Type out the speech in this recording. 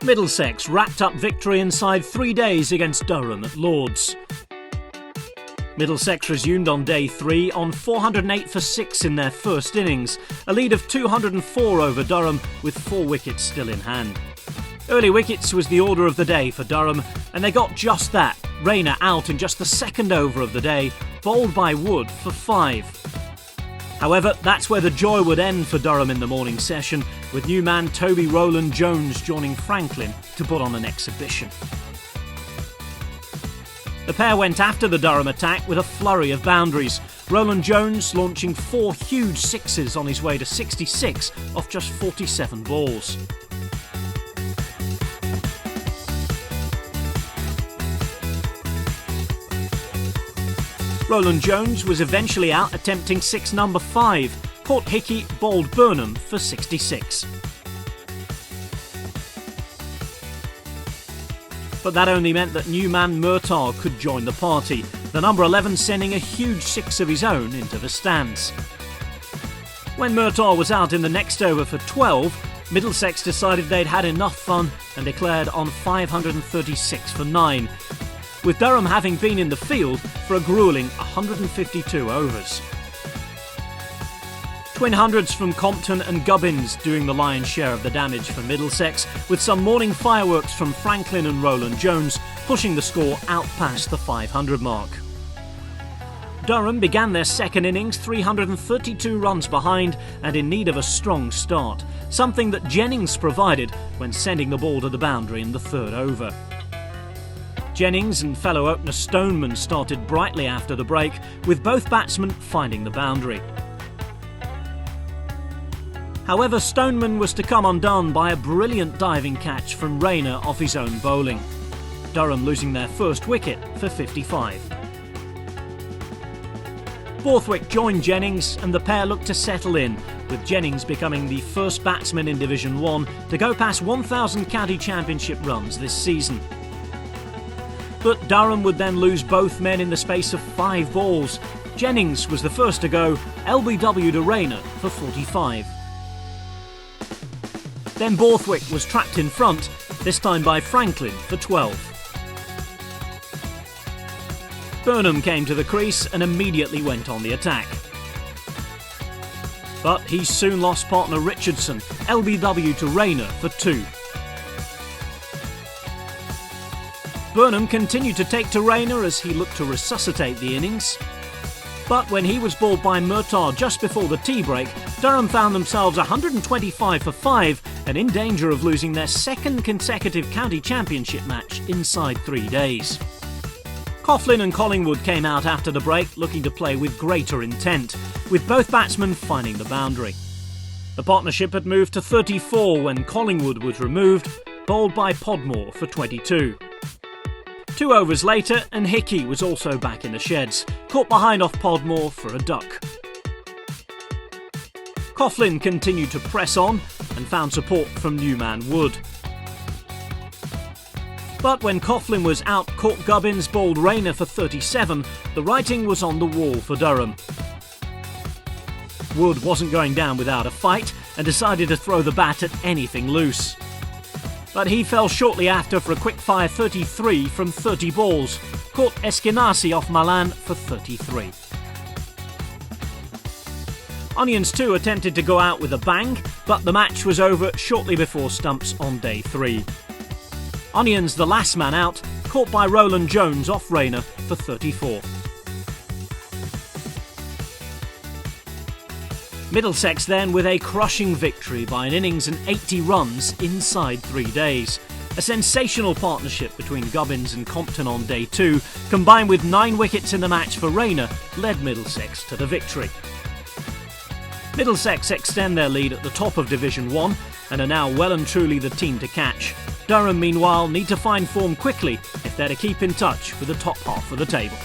Middlesex wrapped up victory inside 3 days against Durham at Lord's. Middlesex resumed on day 3 on 408 for 6 in their first innings, a lead of 204 over Durham with 4 wickets still in hand. Early wickets was the order of the day for Durham, and they got just that. Rayner out in just the second over of the day, bowled by Wood for 5. However, that's where the joy would end for Durham in the morning session, with new man Toby Roland Jones joining Franklin to put on an exhibition. The pair went after the Durham attack with a flurry of boundaries, Roland Jones launching 4 huge sixes on his way to 66 off just 47 balls. Roland Jones was eventually out attempting six number 5, caught Hickey, bowled Burnham for 66. But that only meant that new man Murtagh could join the party, the number 11 sending a huge 6 of his own into the stands. When Murtagh was out in the next over for 12, Middlesex decided they'd had enough fun and declared on 536 for 9, with Durham having been in the field for a gruelling 152 overs. Twin hundreds from Compton and Gubbins doing the lion's share of the damage for Middlesex, with some morning fireworks from Franklin and Roland Jones pushing the score out past the 500 mark. Durham began their second innings 332 runs behind and in need of a strong start, something that Jennings provided when sending the ball to the boundary in the third over. Jennings and fellow opener Stoneman started brightly after the break, with both batsmen finding the boundary. However, Stoneman was to come undone by a brilliant diving catch from Rayner off his own bowling, Durham losing their first wicket for 55. Borthwick joined Jennings and the pair looked to settle in, with Jennings becoming the first batsman in Division 1 to go past 1,000 county championship runs this season. But Durham would then lose both men in the space of 5 balls. Jennings was the first to go, LBW to Rayner for 45. Then Borthwick was trapped in front, this time by Franklin for 12. Burnham came to the crease and immediately went on the attack. But he soon lost partner Richardson, LBW to Rayner for 2. Burnham continued to take to Rayner as he looked to resuscitate the innings. But when he was bowled by Murtagh just before the tea break, Durham found themselves 125 for 5 and in danger of losing their second consecutive county championship match inside 3 days. Coughlin and Collingwood came out after the break looking to play with greater intent, with both batsmen finding the boundary. The partnership had moved to 34 when Collingwood was removed, bowled by Podmore for 22. 2 overs later and Hickey was also back in the sheds, caught behind off Podmore for a duck. Coughlin continued to press on and found support from new man Wood. But when Coughlin was out, caught Gubbins, bowled Rayner for 37, the writing was on the wall for Durham. Wood wasn't going down without a fight and decided to throw the bat at anything loose. But he fell shortly after for a quick-fire 33 from 30 balls, caught Eskenazi off Malan for 33. Onions too attempted to go out with a bang, but the match was over shortly before stumps on day 3. Onions, the last man out, caught by Roland Jones off Rayner for 34. Middlesex then with a crushing victory by an innings and 80 runs inside 3 days. A sensational partnership between Gubbins and Compton on day 2, combined with 9 wickets in the match for Rayner, led Middlesex to the victory. Middlesex extend their lead at the top of Division 1 and are now well and truly the team to catch. Durham, meanwhile, need to find form quickly if they're to keep in touch with the top half of the table.